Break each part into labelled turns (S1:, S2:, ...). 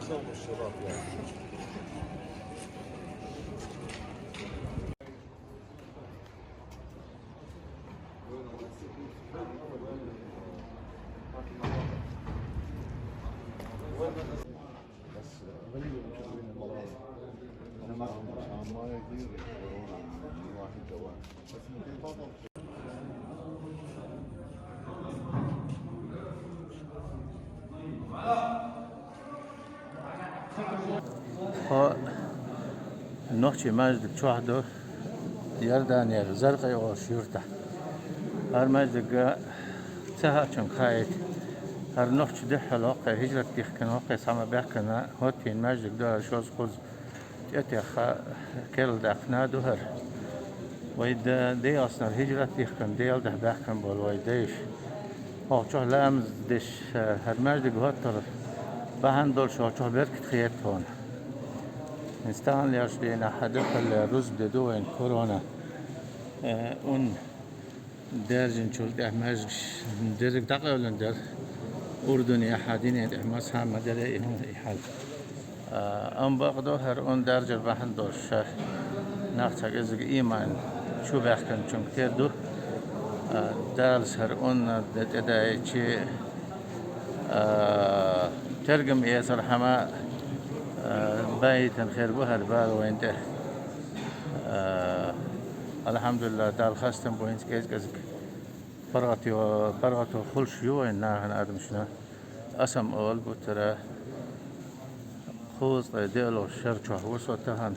S1: الشباب يعني. بس غريبة مشغلين المراوح. أنا ما يقدر يدورون عن واحد جوال بس ممكن فضل.
S2: نوخشي ماجد تشوحدو يردان ير زرقي او شيرتا هر ماجد تهاتشن خايت هر نوخش دحل وقع هجرة تيخكن وقع سما بيحكنا هوتين ماجد دور شوز خوز تيتيخ كيل داقنا دوهر ويد دي اصلا هجرة تيخكن ديل ده بيحكن بول ويديش او چوه لامز ديش هر ماجد هوتر بهن دول شو چوه بركت خيات هون نستعمل ياشلينا حدث الرز بدون كورونا اون درجن شول ده ماجد درج دقيقة در أردني أحدين إحماس هم مدري هون يحل أم بقدو هر أون درجة بحن دوش نختك إزق إيمان شو بحكن چون كتير دو دالس هر أون دتداي شيء ترجم ياسر حما بايت الخير بهر بال وينته الحمد لله دال خستم بوينس كيز كزك برغتي خل شيو إنها هن آدم شنا أسم أول بترى خوز ديالو شرچه وسوتهن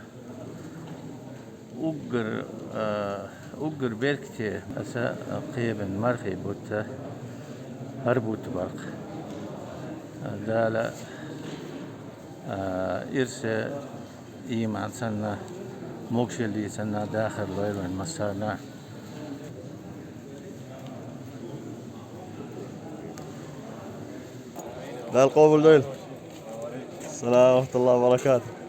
S2: أجر بيركتي أسا قيبن مرخي بوت هربوت برق دالا إرسى إيمان سنة موكشلي سنة داخل ليلون مسانا
S3: لا القوم الليل. السلام ورحمة الله وبركاته.